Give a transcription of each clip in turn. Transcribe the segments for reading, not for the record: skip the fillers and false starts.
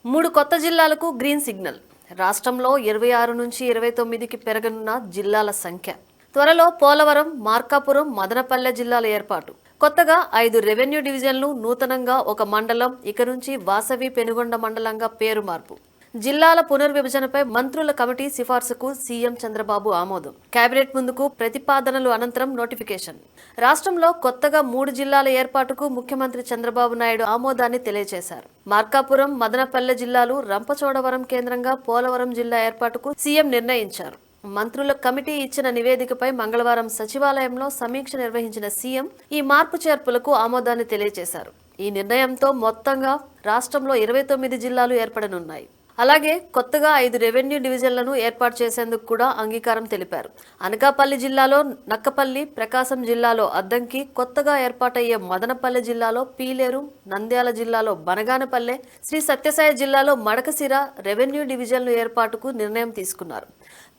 3 కొత్త జిల్లాలకు green signal. రాష్ట్రంలో 26 నుంచి 29కి పెరగనున్న జిల్లాల సంఖ్య. త్వరలో పోలవరం, మార్కాపురం, మదనపల్లె జిల్లాల ఏర్పాటు. కొత్తగా 5 రెవెన్యూ డివిజన్లు, నూతనంగా ఒక మండలం, ఇక నుంచి వాసవి పెనుగొండ మండలంగా పేరు మార్పు. జిల్లాల పునర్విభజనపై మంత్రుల కమిటీ సిఫార్సుకు సీఎం చంద్రబాబు ఆమోదం. కేబినెట్ ముందుకు ప్రతిపాదనలు అనంతరం నోటిఫికేషన్. రాష్ట్రంలో కొత్తగా 3 జిల్లాల ఏర్పాటుకు ముఖ్యమంత్రి చంద్రబాబు నాయుడు ఆమోదాన్ని తెలియజేశారు. మార్కాపురం, మదనపల్లె జిల్లాలు, రంపచోడవరం కేంద్రంగా పోలవరం జిల్లా ఏర్పాటుకు సీఎం నిర్ణయించారు. మంత్రుల కమిటీ ఇచ్చిన నివేదికపై మంగళవారం సచివాలయంలో సమీక్ష నిర్వహించిన సీఎం ఈ మార్పు చేర్పులకు ఆమోదాన్ని తెలియజేశారు. ఈ నిర్ణయంతో మొత్తంగా రాష్ట్రంలో 29 జిల్లాలు ఏర్పడనున్నాయి. అలాగే కొత్తగా 5 రెవెన్యూ డివిజన్లను ఏర్పాటు చేసేందుకు కూడా అంగీకారం తెలిపారు. అనకాపల్లి జిల్లాలో నక్కపల్లి, ప్రకాశం జిల్లాలో అద్దంకి, కొత్తగా ఏర్పాటయ్యే మదనపల్లె జిల్లాలో పీలేరు, నంద్యాల జిల్లాలో బనగానపల్లె, శ్రీ సత్యసాయి జిల్లాలో మడకసిర రెవెన్యూ డివిజన్లు ఏర్పాటుకు నిర్ణయం తీసుకున్నారు.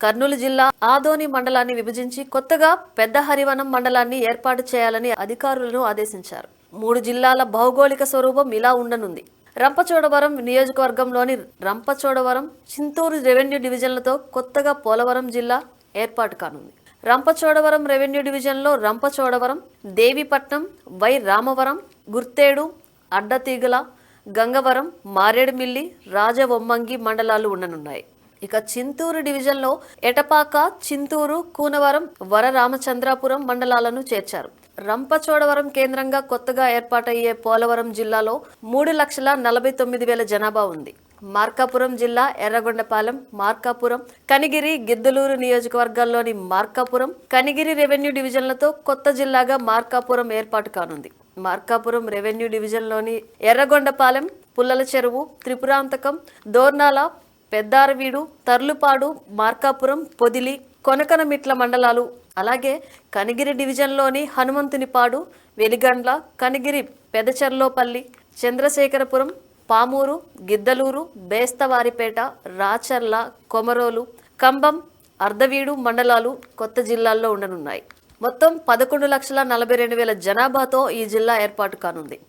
కర్నూలు జిల్లా ఆదోని మండలాన్ని విభజించి కొత్తగా పెద్ద హరివనం మండలాన్ని ఏర్పాటు చేయాలని అధికారులను ఆదేశించారు. 3 జిల్లాల భౌగోళిక స్వరూపం ఇలా ఉండనుంది. రంపచోడవరం నియోజకవర్గంలోని రంపచోడవరం, చింతూరు రెవెన్యూ డివిజన్లతో కొత్తగా పోలవరం జిల్లా ఏర్పాటు కానుంది. రంపచోడవరం రెవెన్యూ డివిజన్లో రంపచోడవరం, దేవీపట్నం, వై రామవరం, గుర్తేడు, అడ్డతీగల, గంగవరం, మారేడుమిల్లి, రాజవొమ్మంగి మండలాలు ఉండనున్నాయి. ఇక చింతూరు డివిజన్లో ఎటపాక, చింతూరు, కూనవరం, వరరామచంద్రాపురం మండలాలను చేర్చారు. రంపచోడవరం కేంద్రంగా కొత్తగా ఏర్పాటయ్యే పోలవరం జిల్లాలో 3,49,000 జనాభా ఉంది. మార్కాపురం జిల్లా ఎర్రగొండపాలెం, మార్కాపురం, కనిగిరి, గిద్దలూరు నియోజకవర్గాల్లోని మార్కాపురం, కనిగిరి రెవెన్యూ డివిజన్లతో కొత్త జిల్లాగా మార్కాపురం ఏర్పాటు కానుంది. మార్కాపురం రెవెన్యూ డివిజన్లోని ఎర్రగొండపాలెం, పుల్లల చెరువు, త్రిపురాంతకం, దోర్నాల, పెద్దారవీడు, తర్లుపాడు, మార్కాపురం, పొదిలి, కొనకనమిట్ల మండలాలు, అలాగే కనిగిరి డివిజన్లోని హనుమంతునిపాడు, వెలిగండ్ల, కనిగిరి పెదచర్లోపల్లి, చంద్రశేఖరపురం, పామూరు, గిద్దలూరు, బేస్తవారిపేట, రాచర్ల, కొమరోలు, కంబం, అర్ధవీడు మండలాలు కొత్త జిల్లాల్లో ఉండనున్నాయి. మొత్తం 11,42,000 జనాభాతో ఈ జిల్లా ఏర్పాటు కానుంది.